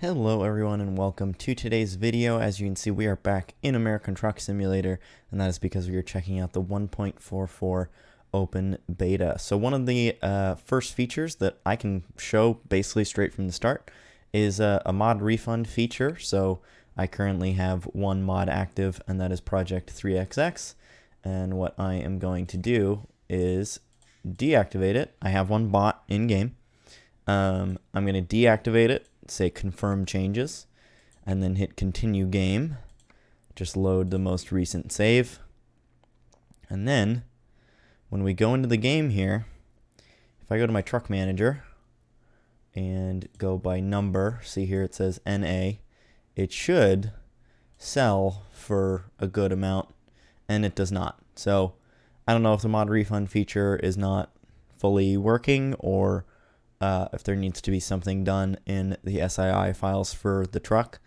Hello everyone and welcome to today's video. As you can see, we are back in American Truck Simulator, and that is because we are checking out the 1.44 open beta. So one of the first features that I can show basically straight from the start is a mod refund feature. So I currently have one mod active, and that is Project 3XX, and what I am going to do is deactivate it. I have one bought in game. I'm going to deactivate it, say confirm changes, and then hit continue game. Just load the most recent save. And then when we go into the game here, if I go to my truck manager and go by number, see here it says NA, it should sell for a good amount, and it does not. So I don't know if the mod refund feature is not fully working, or if there needs to be something done in the SII files for the truck.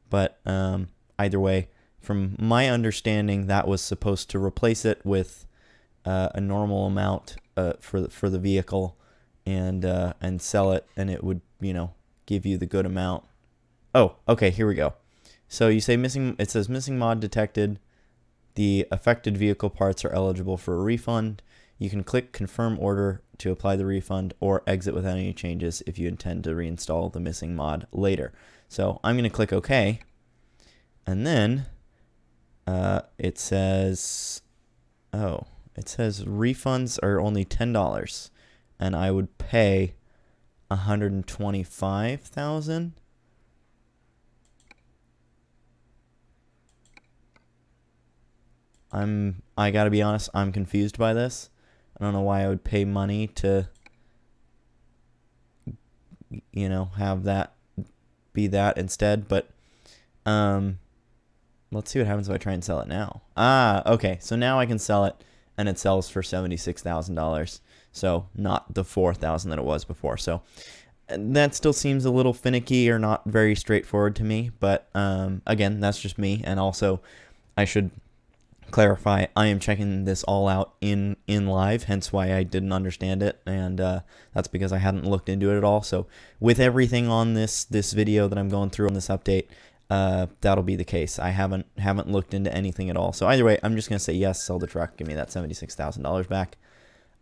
But either way, from my understanding, that was supposed to replace it with a normal amount for the vehicle, and sell it, and it would, give you the good amount. Oh, okay, here we go. So you say missing. It says missing mod detected. The affected vehicle parts are eligible for a refund. You can click confirm order to apply the refund, or exit without any changes if you intend to reinstall the missing mod later. So I'm going to click OK, and then it says refunds are only $10, and I would pay $125,000. I gotta be honest, I'm confused by this. I don't know why I would pay money to, have that be that instead. But let's see what happens if I try and sell it now. Okay, so now I can sell it, and it sells for $76,000. So not the $4,000 that it was before. So that still seems a little finicky or not very straightforward to me. But again, that's just me, and also I should clarify, I am checking this all out in live, hence why I didn't understand it, and that's because I hadn't looked into it at all. So with everything on this video that I'm going through on this update, that'll be the case. I haven't looked into anything at all. So either way, I'm just gonna say yes, sell the truck, give me that $76,000 back,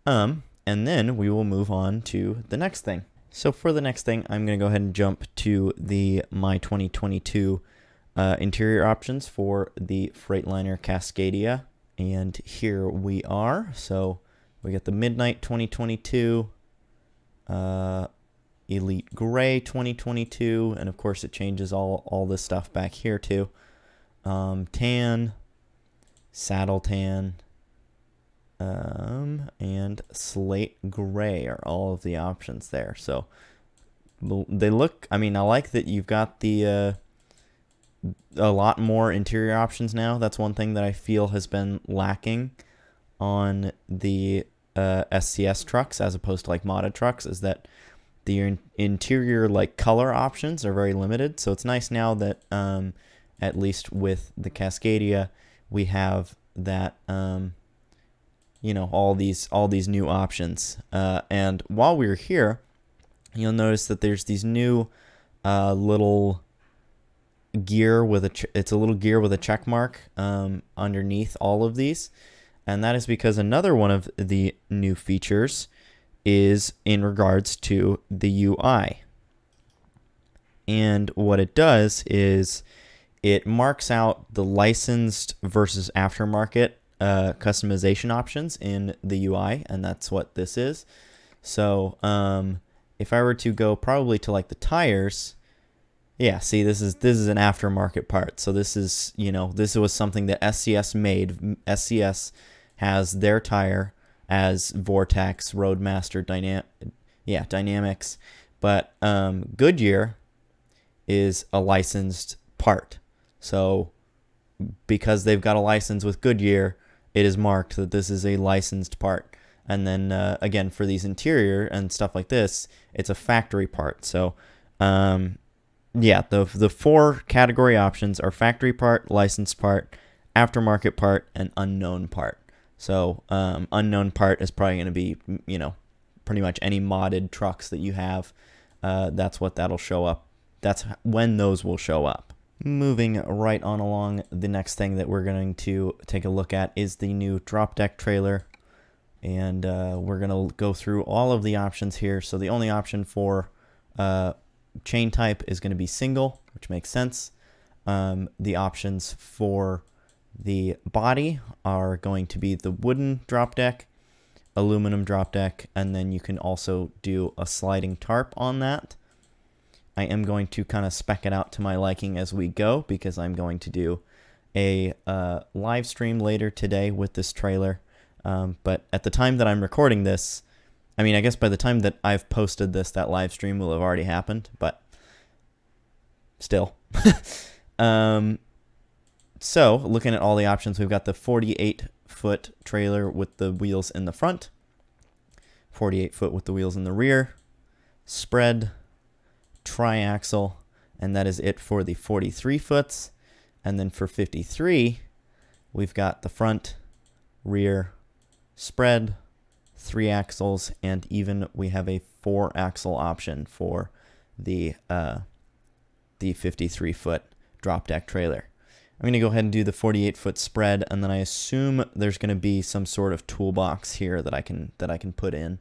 and then we will move on to the next thing. So for the next thing, I'm gonna go ahead and jump to the My2022 interior options for the Freightliner Cascadia, and here we are. So we got the Midnight 2022, Elite Gray 2022, and of course it changes all this stuff back here too. Tan, Saddle Tan, and Slate Gray are all of the options there. So they look, I like that you've got the a lot more interior options now. That's one thing that I feel has been lacking on the SCS trucks as opposed to like modded trucks, is that the interior color options are very limited. So it's nice now that at least with the Cascadia we have that all these new options. And while we're here, you'll notice that there's these new little gear with it's a little gear with a check mark underneath all of these, and that is because another one of the new features is in regards to the UI. And what it does is it marks out the licensed versus aftermarket customization options in the UI, and that's what this is. So if I were to go probably to the tires, yeah, see, this is an aftermarket part. So this is, this was something that SCS made. SCS has their tire as Vortex, Roadmaster, Dynamics, but Goodyear is a licensed part. So because they've got a license with Goodyear, it is marked that this is a licensed part. And then again, for these interior and stuff like this, it's a factory part. So yeah, the four category options are factory part, licensed part, aftermarket part, and unknown part. So unknown part is probably going to be, pretty much any modded trucks that you have. That's what that'll show up that's when those will show up. Moving right on along, the next thing that we're going to take a look at is the new drop deck trailer. And we're going to go through all of the options here. So the only option for chain type is going to be single, which makes sense. The options for the body are going to be the wooden drop deck, aluminum drop deck, and then you can also do a sliding tarp on that. I am going to kind of spec it out to my liking as we go, because I'm going to do a live stream later today with this trailer. But at the time that I'm recording this, I mean, I guess by the time that I've posted this, that live stream will have already happened, but still. So looking at all the options, we've got the 48-foot trailer with the wheels in the front, 48-foot with the wheels in the rear, spread, triaxle, and that is it for the 43 foots. And then for 53, we've got the front, rear, spread, 3 axles, and even we have a 4-axle option for the 53-foot drop deck trailer. I'm going to go ahead and do the 48-foot spread, and then I assume there's going to be some sort of toolbox here that I can put in.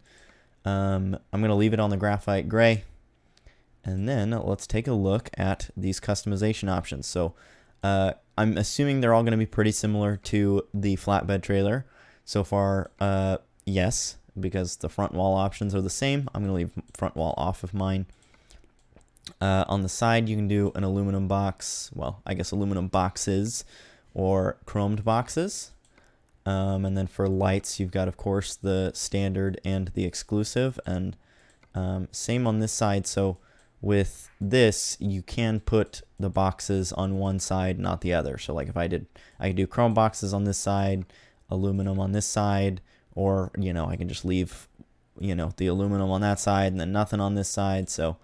I'm going to leave it on the graphite gray, and then let's take a look at these customization options. So I'm assuming they're all going to be pretty similar to the flatbed trailer. So far, yes, because the front wall options are the same. I'm going to leave front wall off of mine. On the side, you can do an aluminum box, well, I guess aluminum boxes or chromed boxes. And then for lights, you've got, of course, the standard and the exclusive. And same on this side. So with this, you can put the boxes on one side, not the other. So like if I could do chrome boxes on this side, aluminum on this side, or, you know, I can just leave, you know, the aluminum on that side and then nothing on this side. So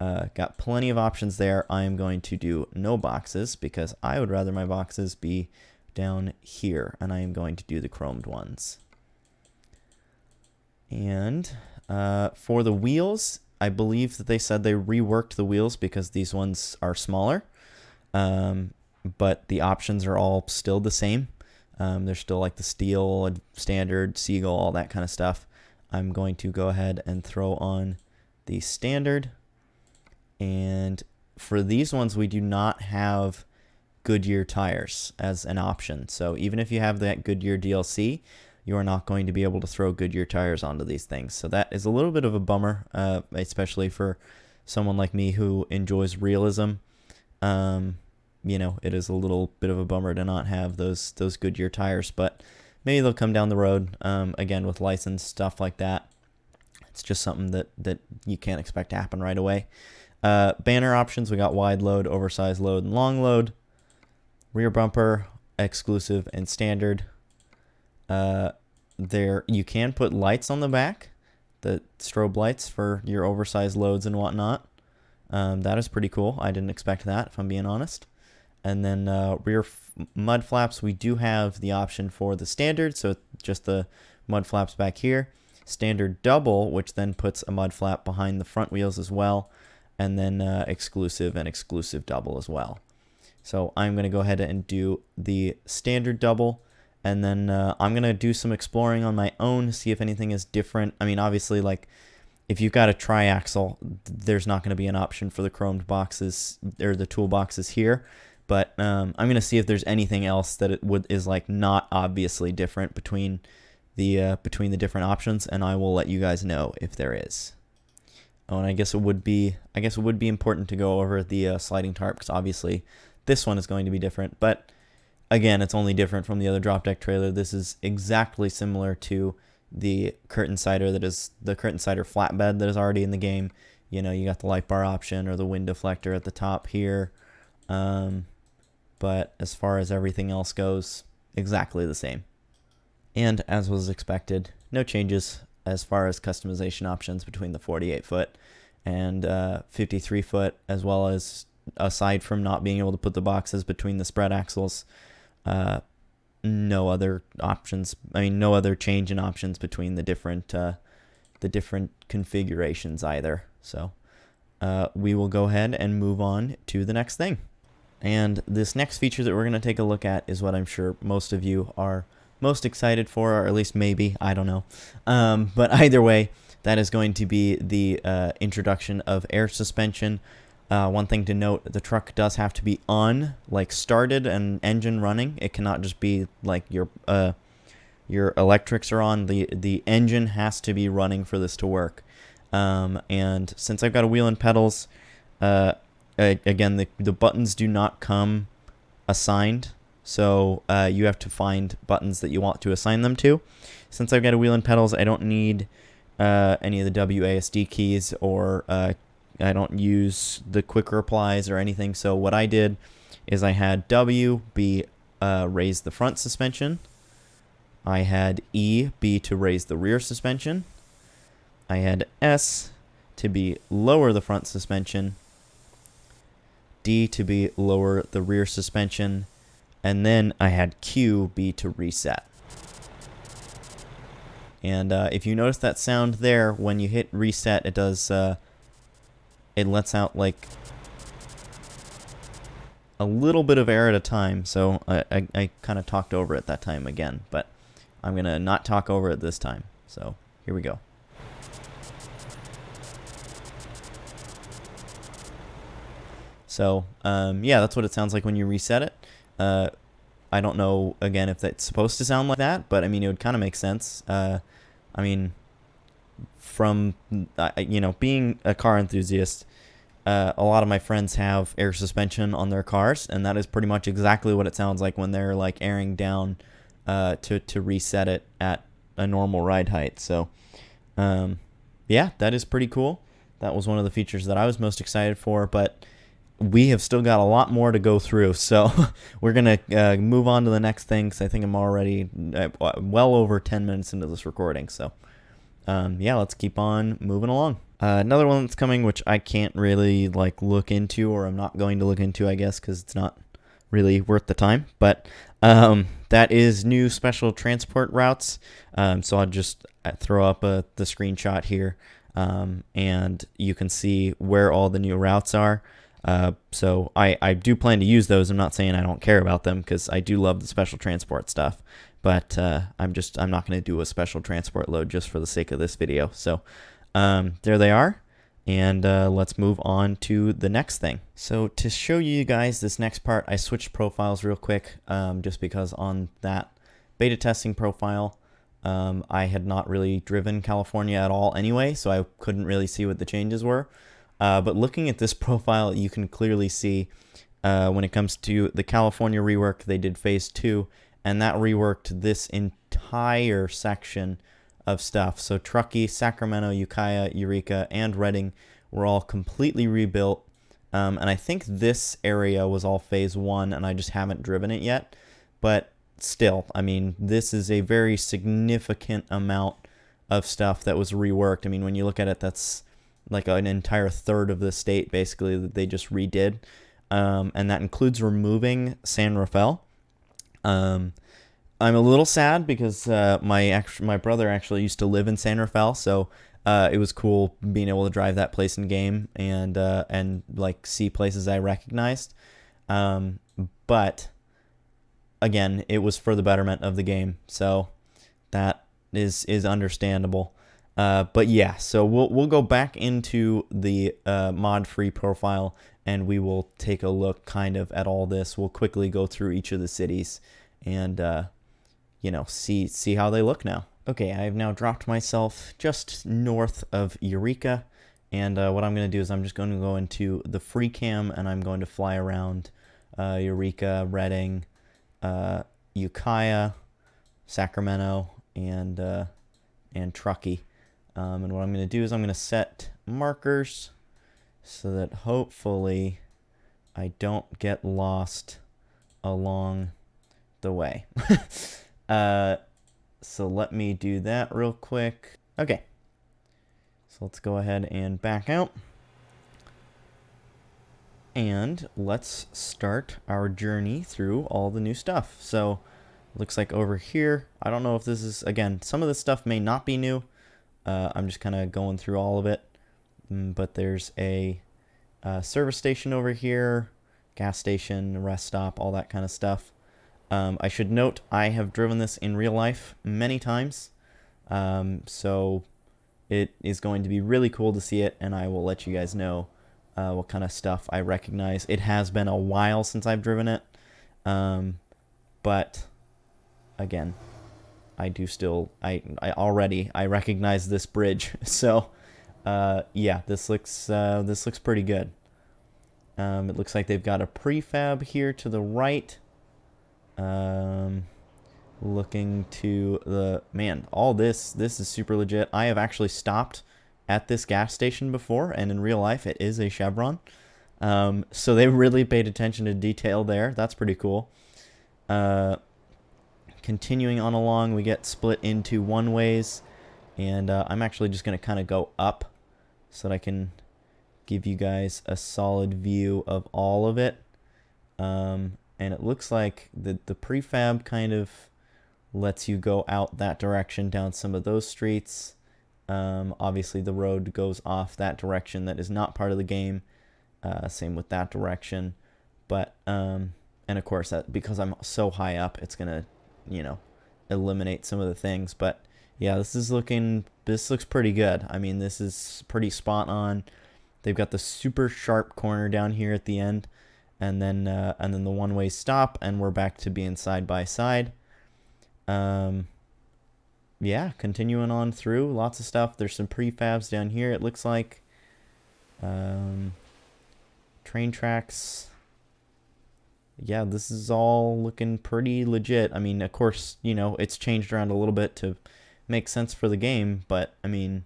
got plenty of options there. I am going to do no boxes because I would rather my boxes be down here, and I am going to do the chromed ones. And for the wheels, I believe that they said they reworked the wheels because these ones are smaller, but the options are all still the same. They're still like the steel, standard, seagull, all that kind of stuff. I'm going to go ahead and throw on the standard. And for these ones, we do not have Goodyear tires as an option. So even if you have that Goodyear DLC, you are not going to be able to throw Goodyear tires onto these things. So that is a little bit of a bummer, especially for someone like me who enjoys realism. You know, it is a little bit of a bummer to not have those Goodyear tires, but maybe they'll come down the road, again, with licensed stuff like that. It's just something that you can't expect to happen right away. Banner options, we got wide load, oversized load, and long load. Rear bumper, exclusive, and standard. There you can put lights on the back, the strobe lights for your oversized loads and whatnot. That is pretty cool. I didn't expect that, if I'm being honest. And then rear mud flaps, we do have the option for the standard, so just the mud flaps back here. Standard double, which then puts a mud flap behind the front wheels as well. And then exclusive and exclusive double as well. So I'm going to go ahead and do the standard double, and then I'm going to do some exploring on my own, see if anything is different. I mean, obviously, like, if you've got a triaxle, there's not going to be an option for the chromed boxes or the toolboxes here, but I'm going to see if there's anything else that is like not obviously different between the different options, and I will let you guys know if there is. Oh, and I guess it would be important to go over the sliding tarp, because obviously this one is going to be different. But again, it's only different from the other drop deck trailer. This is exactly similar to the curtain cider flatbed that is already in the game. You know, you got the light bar option or the wind deflector at the top here. But as far as everything else goes, exactly the same. And as was expected, no changes as far as customization options between the 48-foot and 53-foot, as well as, aside from not being able to put the boxes between the spread axles, no other options. I mean, no other change in options between the different configurations either. So we will go ahead and move on to the next thing. And this next feature that we're going to take a look at is what I'm sure most of you are most excited for, or at least maybe, I don't know. But either way, that is going to be the introduction of air suspension. One thing to note, the truck does have to be on, like started and engine running. It cannot just be like your electrics are on. The engine has to be running for this to work. And since I've got a wheel and pedals, again, the buttons do not come assigned, so you have to find buttons that you want to assign them to. Since I've got a wheel and pedals, I don't need any of the WASD keys, or I don't use the quick replies or anything. So what I did is I had W be raise the front suspension. I had E be to raise the rear suspension. I had S to be lower the front suspension. D to be lower the rear suspension. And then I had Q be to reset. And if you notice that sound there, when you hit reset, it does, it lets out like a little bit of air at a time. So I kind of talked over it that time again, but I'm going to not talk over it this time. So here we go. So yeah, that's what it sounds like when you reset it. I don't know, again, if that's supposed to sound like that, but I mean, it would kind of make sense. I mean, from, being a car enthusiast, a lot of my friends have air suspension on their cars, and that is pretty much exactly what it sounds like when they're like airing down to reset it at a normal ride height. So yeah, that is pretty cool. That was one of the features that I was most excited for, but we have still got a lot more to go through, so we're going to move on to the next thing, because I think I'm already well over 10 minutes into this recording. So yeah, let's keep on moving along. Another one that's coming, which I can't really look into, or I'm not going to look into, I guess, because it's not really worth the time, but that is new special transport routes. So I'll just throw up the screenshot here, and you can see where all the new routes are. So I do plan to use those. I'm not saying I don't care about them, because I do love the special transport stuff, but I'm not going to do a special transport load just for the sake of this video. So there they are, and let's move on to the next thing. So to show you guys this next part, I switched profiles real quick, just because on that beta testing profile, I had not really driven California at all anyway, so I couldn't really see what the changes were. But looking at this profile, you can clearly see when it comes to the California rework, they did phase 2, and that reworked this entire section of stuff. So Truckee, Sacramento, Ukiah, Eureka, and Redding were all completely rebuilt. And I think this area was all phase 1, and I just haven't driven it yet. But still, I mean, this is a very significant amount of stuff that was reworked. I mean, when you look at it, that's like an entire third of the state, basically, that they just redid. And that includes removing San Rafael. I'm a little sad because my brother actually used to live in San Rafael, so it was cool being able to drive that place in game and like see places I recognized. But again, it was for the betterment of the game, so that is understandable. But yeah, so we'll go back into the mod-free profile, and we will take a look kind of at all this. We'll quickly go through each of the cities and see how they look now. Okay, I have now dropped myself just north of Eureka, and what I'm going to do is I'm just going to go into the free cam, and I'm going to fly around Eureka, Redding, Ukiah, Sacramento, and Truckee. And what I'm going to do is I'm going to set markers so that hopefully I don't get lost along the way. So let me do that real quick. Okay. So let's go ahead and back out. And let's start our journey through all the new stuff. So looks like over here, I don't know if this is, again, some of this stuff may not be new. I'm just kind of going through all of it. But there's a service station over here, gas station, rest stop, all that kind of stuff. I should note I have driven this in real life many times, so it is going to be really cool to see it, and I will let you guys know what kind of stuff I recognize. It has been a while since I've driven it, but again, I recognize this bridge. So yeah, this looks pretty good. It looks like they've got a prefab here to the right. Looking to the all this is super legit. I have actually stopped at this gas station before, and in real life it is a Chevron. So they really paid attention to detail there. That's pretty cool. Continuing on along, we get split into one ways, and I'm actually just going to kind of go up so that I can give you guys a solid view of all of it. And it looks like the prefab kind of lets you go out that direction down some of those streets. Obviously the road goes off that direction that is not part of the game. Same with that direction. But and of course, that because I'm so high up, it's gonna, you know, eliminate some of the things. But yeah, this looks pretty good. I mean, this is pretty spot on. They've got the super sharp corner down here at the end, and then the one-way stop, and we're back to being side by side. Yeah, continuing on through, lots of stuff. There's some prefabs down here, it looks like. Train tracks. Yeah, this is all looking pretty legit. I mean, of course, you know, it's changed around a little bit to make sense for the game, but I mean,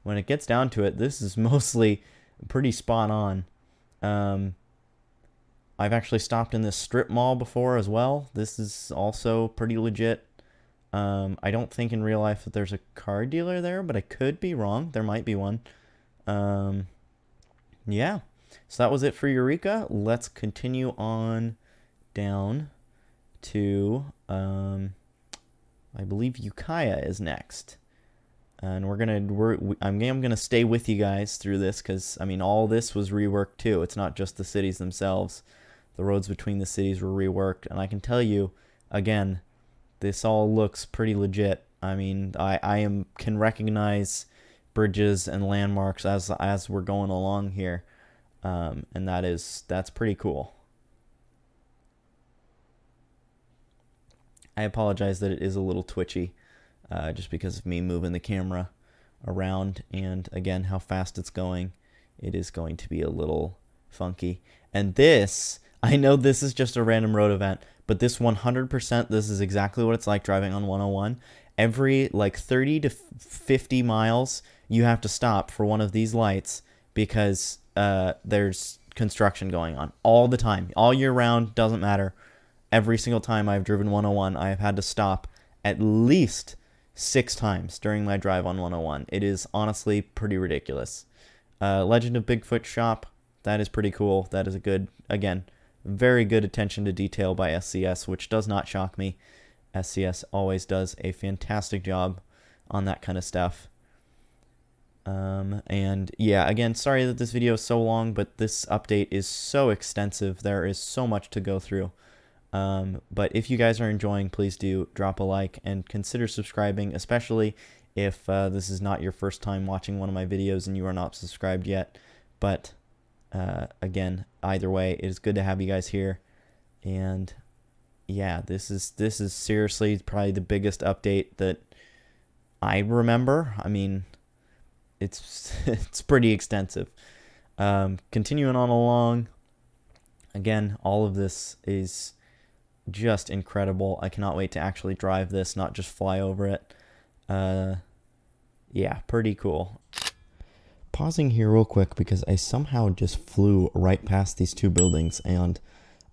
when it gets down to it, this is mostly pretty spot on. I've actually stopped in this strip mall before as well. This is also pretty legit. I don't think in real life that there's a car dealer there, but I could be wrong. There might be one. Yeah, so that was it for Eureka. Let's continue on down to, I believe Ukiah is next. And I'm gonna stay with you guys through this, because I mean, all this was reworked too. It's not just the cities themselves. The roads between the cities were reworked, and I can tell you again, this all looks pretty legit. I mean, I can recognize bridges and landmarks as we're going along here, and that's pretty cool. I apologize that it is a little twitchy, just because of me moving the camera around, and again, how fast it's going. It is going to be a little funky. And this, I know this is just a random road event, but this 100%, this is exactly what it's like driving on 101. Every like 30 to 50 miles, you have to stop for one of these lights, because there's construction going on all the time, all year round, doesn't matter. Every single time I've driven 101, I have had to stop at least 6 times during my drive on 101. It is honestly pretty ridiculous. Legend of Bigfoot shop, that is pretty cool. That is a good, again, very good attention to detail by SCS, which does not shock me. SCS always does a fantastic job on that kind of stuff. And yeah, again, sorry that this video is so long, but this update is so extensive. There is so much to go through. But if you guys are enjoying, please do drop a like and consider subscribing, especially if this is not your first time watching one of my videos and you are not subscribed yet. But again, either way, it is good to have you guys here. And yeah, this is seriously probably the biggest update that I remember. I mean, it's it's pretty extensive. Continuing on along, again, all of this is just incredible. I cannot wait to actually drive this, not just fly over it. Yeah, pretty cool. Pausing here real quick, because I somehow just flew right past these two buildings, and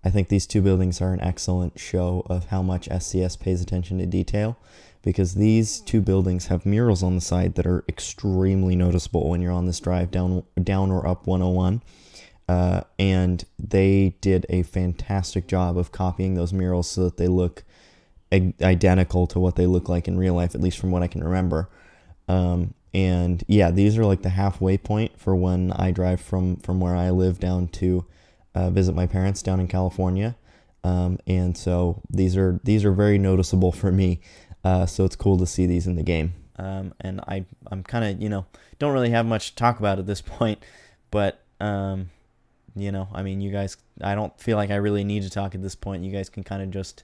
I think these two buildings are an excellent show of how much SCS pays attention to detail, because these two buildings have murals on the side that are extremely noticeable when you're on this drive down or up 101. And they did a fantastic job of copying those murals so that they look identical to what they look like in real life, at least from what I can remember. And yeah, these are like the halfway point for when I drive from where I live down to visit my parents down in California. And so these are very noticeable for me. So it's cool to see these in the game. And I'm kind of, don't really have much to talk about at this point, but I mean, you guys, I don't feel like I really need to talk at this point. You guys can kind of just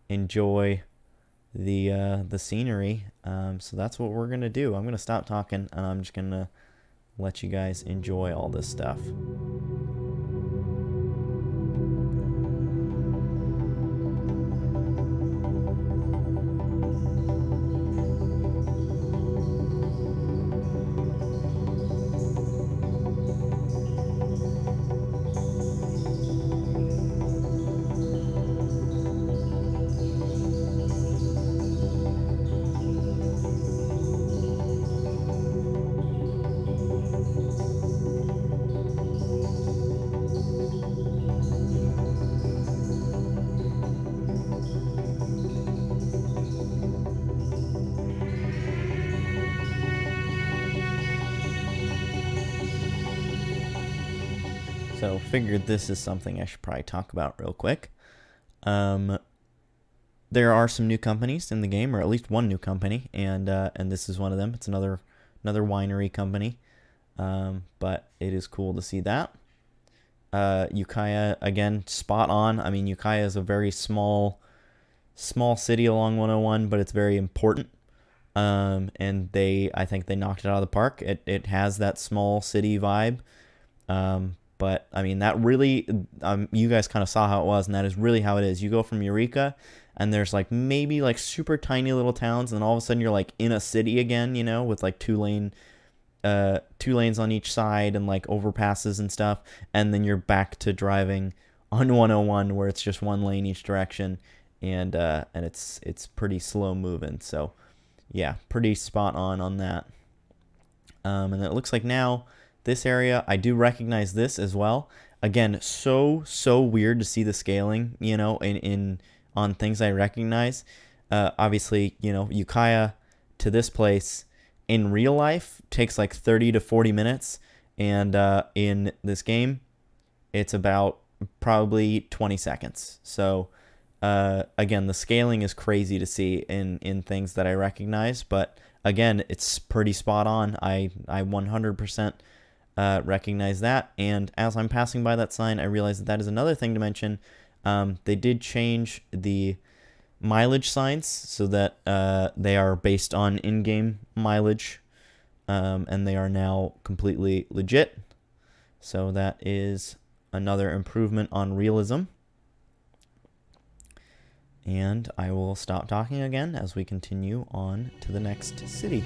enjoy the scenery. So that's what we're gonna do. I'm gonna stop talking and I'm just gonna let you guys enjoy all this stuff. So figured this is something I should probably talk about real quick. There are some new companies in the game, or at least one new company, and this is one of them. It's another winery company, but it is cool to see that. Ukiah, again, spot on. I mean, Ukiah is a very small city along 101, but it's very important. And I think they knocked it out of the park. It has that small city vibe. But I mean, that really, you guys kind of saw how it was, and that is really how it is. You go from Eureka, and there's like maybe like super tiny little towns, and then all of a sudden you're like in a city again, with like two lanes on each side and like overpasses and stuff, and then you're back to driving on 101 where it's just one lane each direction, and it's pretty slow moving. So yeah, pretty spot on that. And it looks like now this area, I do recognize this as well. Again, so weird to see the scaling, in on things I recognize. Obviously, Ukiah to this place in real life takes like 30 to 40 minutes, and in this game, it's about probably 20 seconds. So again, the scaling is crazy to see in things that I recognize, but again, it's pretty spot on. I 100% recognize that, and as I'm passing by that sign, I realize that is another thing to mention. They did change the mileage signs so that they are based on in-game mileage, and they are now completely legit. So that is another improvement on realism. And I will stop talking again as we continue on to the next city.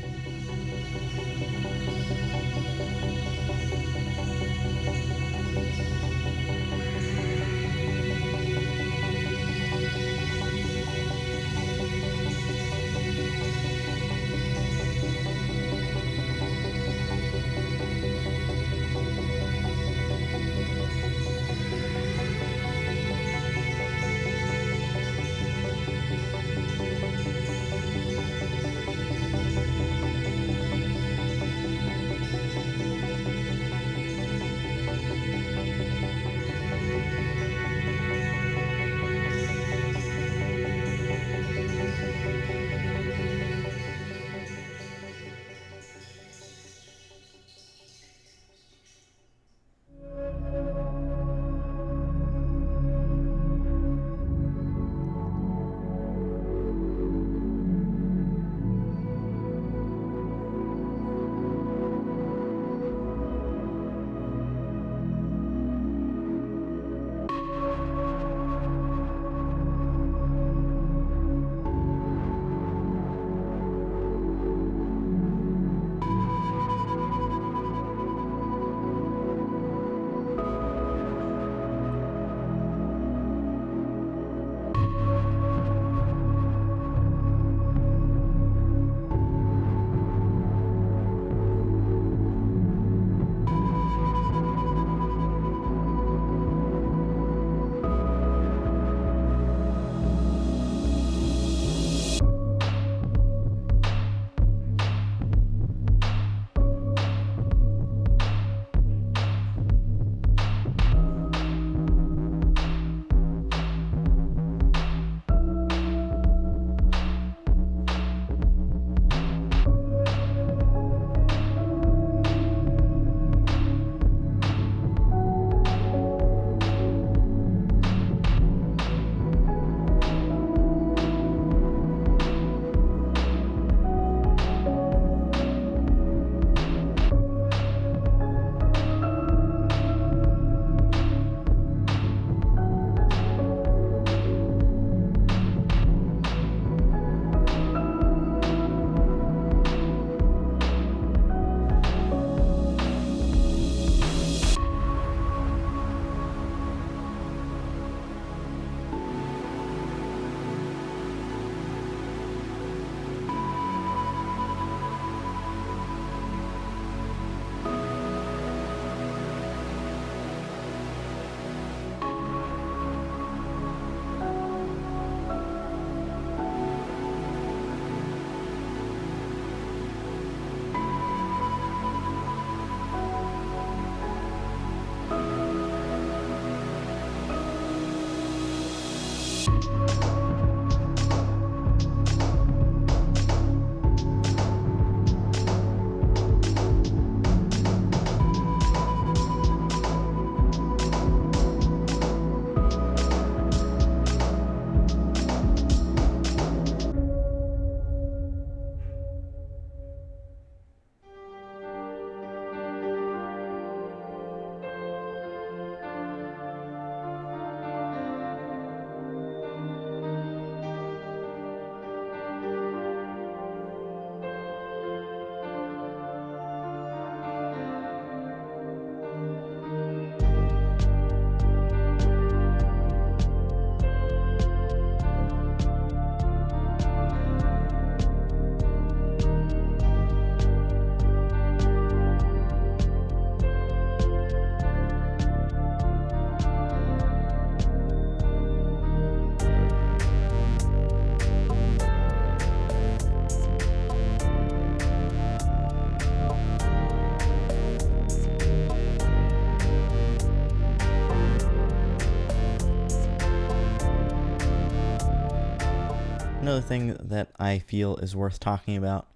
another thing that I feel is worth talking about,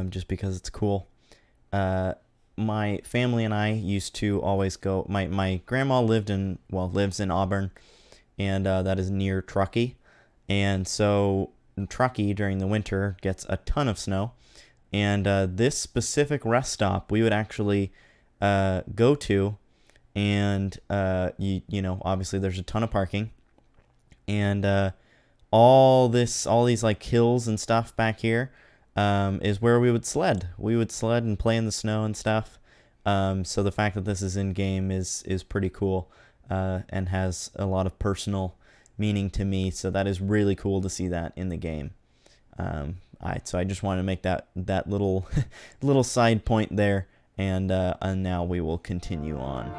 just because it's cool. My family and I used to always go. My grandma lives in Auburn, and that is near Truckee, and so Truckee during the winter gets a ton of snow, and this specific rest stop we would actually go to, and you know, obviously there's a ton of parking, and all these like hills and stuff back here is where we would sled. We would sled and play in the snow and stuff. So the fact that this is in game is pretty cool, and has a lot of personal meaning to me. So that is really cool to see that in the game. So I just wanted to make that little little side point there, and now we will continue on.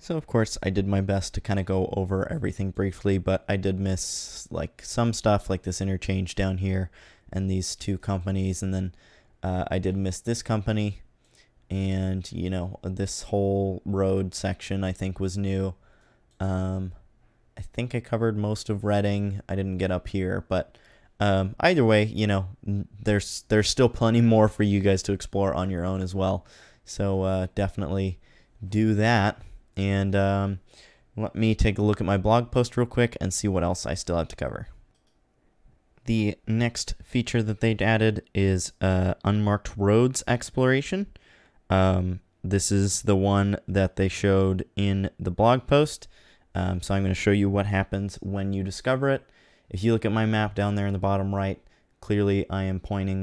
So of course I did my best to kind of go over everything briefly, but I did miss like some stuff like this interchange down here and these two companies, and then I did miss this company, and you know, this whole road section I think was new. I think I covered most of Reading. I didn't get up here, but either way, you know, there's still plenty more for you guys to explore on your own as well. So definitely do that. And let me take a look at my blog post real quick and see what else I still have to cover. The next feature that they'd added is unmarked roads exploration. This is the one that they showed in the blog post. So I'm going to show you what happens when you discover it. If you look at my map down there in the bottom right, clearly I am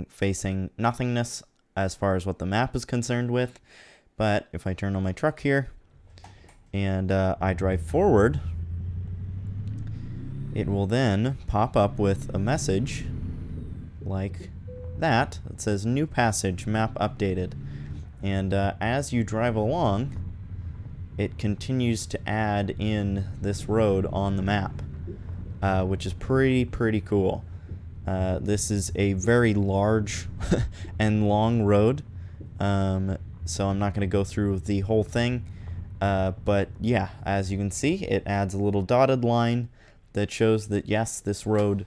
facing nothingness as far as what the map is concerned with. But if I turn on my truck here and I drive forward, it will then pop up with a message like that says new passage, map updated. And as you drive along, it continues to add in this road on the map, which is pretty cool. This is a very large and long road, so I'm not going to go through the whole thing, but yeah, as you can see, it adds a little dotted line that shows that yes, this road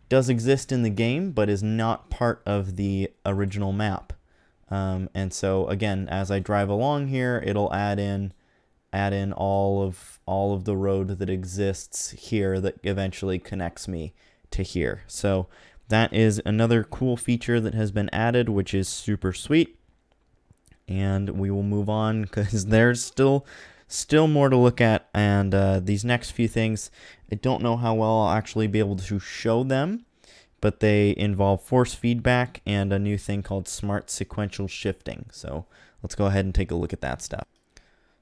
does exist in the game, but is not part of the original map. And so again, as I drive along here, it'll add in all of the road that exists here that eventually connects me to here. So that is another cool feature that has been added, which is super sweet. And we will move on because there's still more to look at, and these next few things, I don't know how well I'll actually be able to show them, but they involve force feedback and a new thing called smart sequential shifting. So let's go ahead and take a look at that stuff.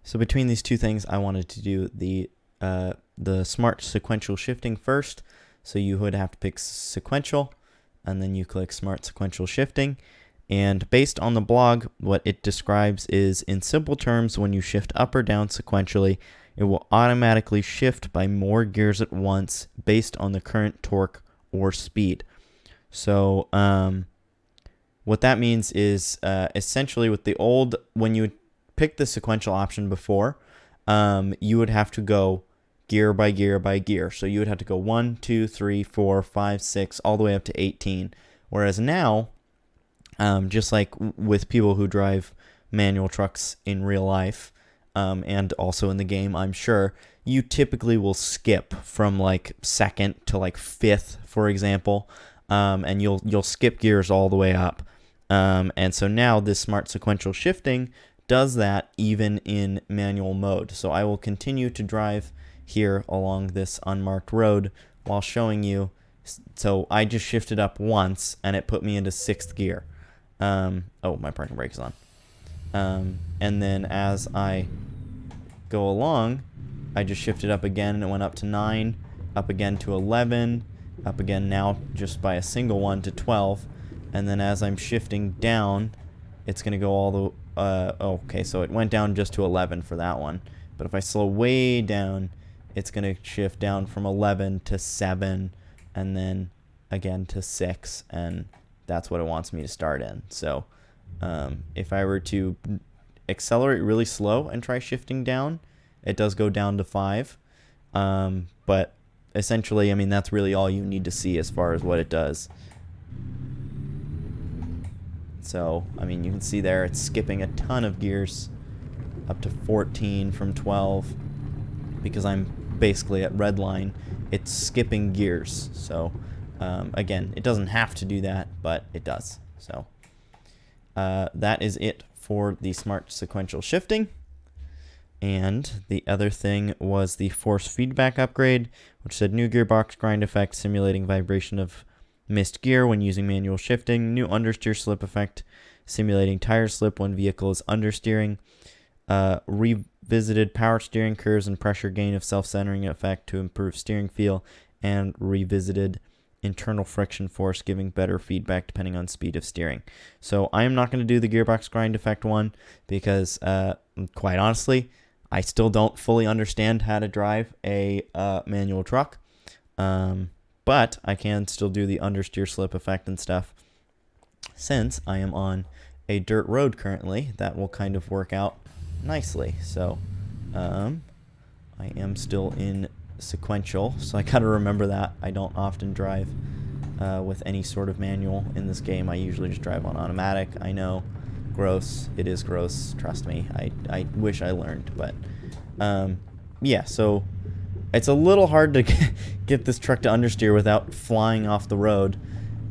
So between these two things, I wanted to do the smart sequential shifting first. So you would have to pick sequential, and then you click smart sequential shifting. And based on the blog, what it describes is, in simple terms, when you shift up or down sequentially, it will automatically shift by more gears at once based on the current torque or speed. So what that means is essentially with the old, when you pick the sequential option before, you would have to go gear by gear by gear. So you would have to go 1, 2, 3, 4, 5, 6, all the way up to 18. Whereas now, just like with people who drive manual trucks in real life, and also in the game, I'm sure, you typically will skip from like second to like fifth, for example, and you'll skip gears all the way up. And so now this smart sequential shifting does that even in manual mode. So I will continue to drive here along this unmarked road while showing you. So I just shifted up once and it put me into 6th gear. Oh, my parking brake is on. And then as I go along, I just shifted up again and it went up to 9, up again to 11, up again now just by a single one to 12. And then as I'm shifting down, it's going to go all the okay, so it went down just to 11 for that one. But if I slow way down, it's going to shift down from 11 to 7 and then again to 6, and that's what it wants me to start in. So if I were to accelerate really slow and try shifting down, it does go down to 5. But essentially, I mean, that's really all you need to see as far as what it does. So, I mean, you can see there it's skipping a ton of gears up to 14 from 12 because I'm basically at red line. It's skipping gears. So, again, it doesn't have to do that, but it does. So, that is it for the smart sequential shifting. And the other thing was the force feedback upgrade, which said new gearbox grind effect simulating vibration of missed gear when using manual shifting, new understeer slip effect simulating tire slip when vehicle is understeering, revisited power steering curves and pressure gain of self-centering effect to improve steering feel, and revisited internal friction force giving better feedback depending on speed of steering. So I am not going to do the gearbox grind effect one because quite honestly, I still don't fully understand how to drive a manual truck. But I can still do the understeer slip effect and stuff. Since I am on a dirt road currently, that will kind of work out nicely. So I am still in sequential, so I gotta remember that. I don't often drive with any sort of manual in this game. I usually just drive on automatic. I know, gross. It is gross, trust me. I wish I learned, but yeah, so it's a little hard to get this truck to understeer without flying off the road,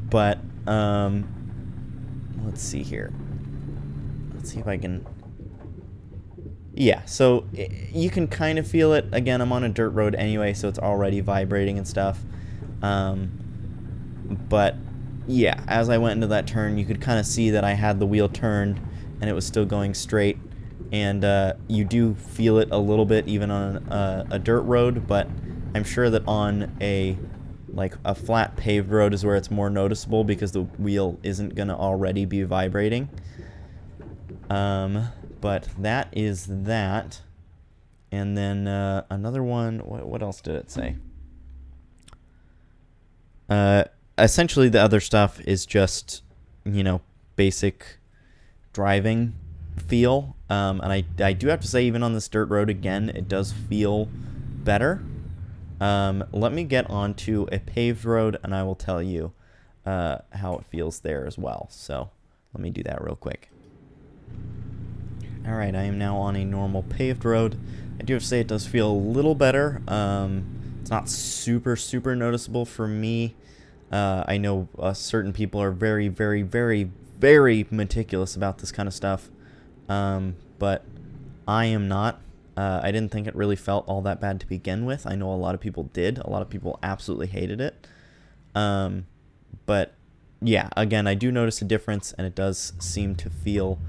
but let's see here. Let's see if I can... Yeah, so you can kind of feel it. Again, I'm on a dirt road anyway, so it's already vibrating and stuff. But yeah, as I went into that turn, you could kind of see that I had the wheel turned and it was still going straight. And you do feel it a little bit even on a dirt road, but I'm sure that on a flat paved road is where it's more noticeable because the wheel isn't going to already be vibrating. But that is that. And then another one, what else did it say? Essentially the other stuff is just, basic driving feel. And I do have to say, even on this dirt road, again, it does feel better. Let me get onto a paved road and I will tell you how it feels there as well. So let me do that real quick. Alright, I am now on a normal paved road. I do have to say it does feel a little better. It's not super noticeable for me. I know certain people are very meticulous about this kind of stuff. But I am not. I didn't think it really felt all that bad to begin with. I know a lot of people did. A lot of people absolutely hated it. But yeah, again, I do notice a difference, and it does seem to feel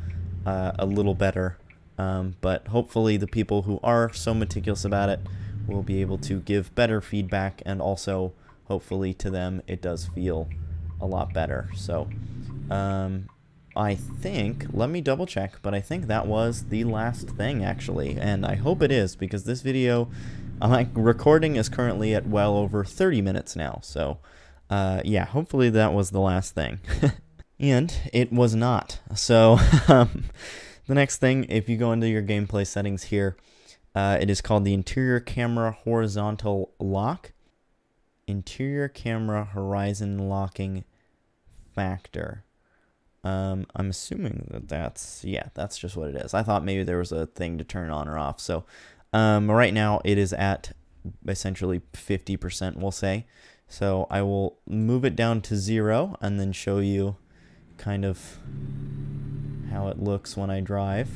a little better. But hopefully the people who are so meticulous about it will be able to give better feedback, and also hopefully to them it does feel a lot better. So I think, let me double check, but I think that was the last thing actually, and I hope it is, because this video I'm recording is currently at well over 30 minutes now. So yeah, hopefully that was the last thing. And it was not. So the next thing, if you go into your gameplay settings here, it is called the interior camera horizontal lock. Interior camera horizon locking factor. I'm assuming that that's just what it is. I thought maybe there was a thing to turn on or off. So right now it is at essentially 50%, we'll say. So I will move it down to 0 and then show you kind of how it looks when I drive.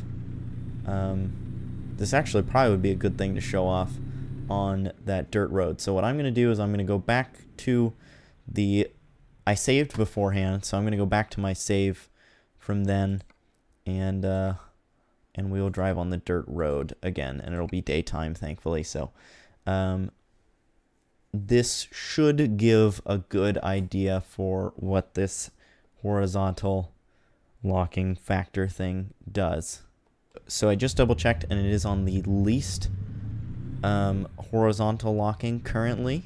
This actually probably would be a good thing to show off on that dirt road. So what I'm going to do is I'm going to go back to I saved beforehand, so I'm going to go back to my save from then, and we will drive on the dirt road again, and it'll be daytime, thankfully. So this should give a good idea for what this horizontal locking factor thing does. So I just double checked, and it is on the least horizontal locking currently.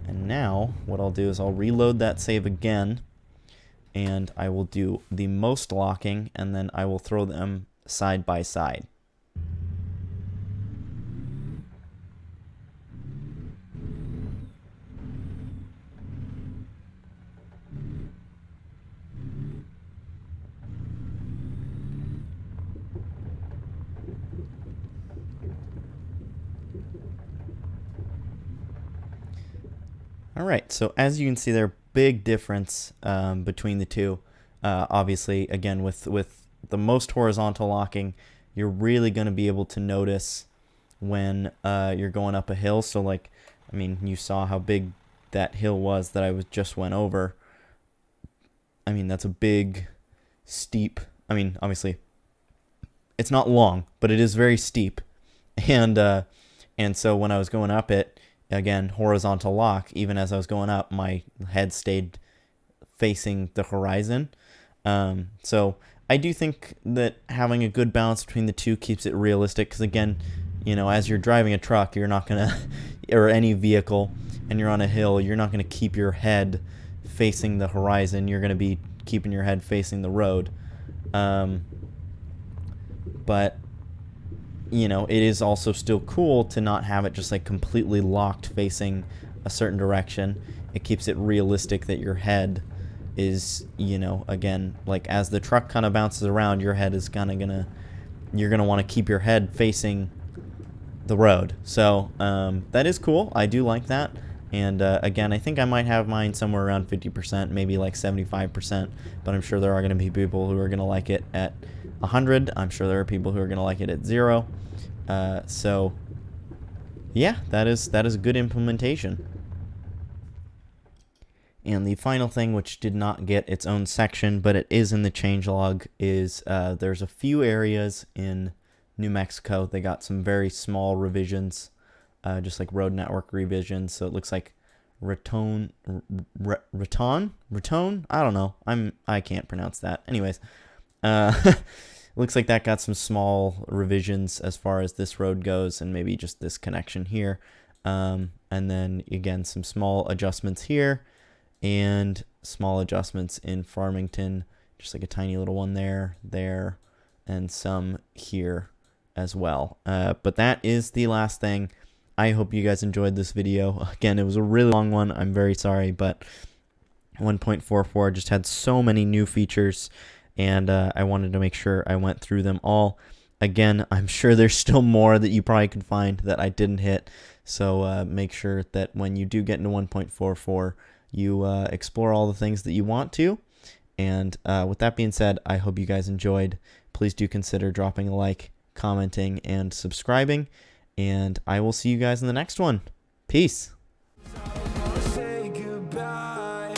And now what I'll do is I'll reload that save again, and I will do the most locking, and then I will throw them side by side. Alright, so as you can see there, big difference between the two. Obviously, again, with the most horizontal locking, you're really going to be able to notice when you're going up a hill. So, like, I mean, you saw how big that hill was that I just went over. I mean, that's a big, steep, I mean, obviously, it's not long, but it is very steep. And so when I was going up it, again, horizontal lock, even as I was going up, my head stayed facing the horizon. So I do think that having a good balance between the two keeps it realistic, because again, you know, as you're driving a truck, you're not going to, or any vehicle, and you're on a hill, you're not going to keep your head facing the horizon. You're going to be keeping your head facing the road. But you know, it is also still cool to not have it just like completely locked facing a certain direction. It keeps it realistic that your head is, you know, again, like as the truck kind of bounces around, your head is kind of you're gonna want to keep your head facing the road. So that is cool. I do like that, And again, I think I might have mine somewhere around 50%, maybe like 75%, but I'm sure there are going to be people who are going to like it at 100. I'm sure there are people who are going to like it at 0. So yeah, that is a good implementation. And the final thing, which did not get its own section, but it is in the changelog, is there's a few areas in New Mexico. They got some very small revisions, just like road network revisions. So it looks like Raton. I don't know. I can't pronounce that. Anyways, looks like that got some small revisions as far as this road goes, and maybe just this connection here. And then again, some small adjustments here, and small adjustments in Farmington, just like a tiny little one there, and some here as well. But that is the last thing. I hope you guys enjoyed this video. Again, it was a really long one. I'm very sorry, but 1.44 just had so many new features, and I wanted to make sure I went through them all. Again, I'm sure there's still more that you probably could find that I didn't hit, so make sure that when you do get into 1.44, you explore all the things that you want to. And with that being said, I hope you guys enjoyed. Please do consider dropping a like, commenting, and subscribing. And I will see you guys in the next one. Peace. Say goodbye.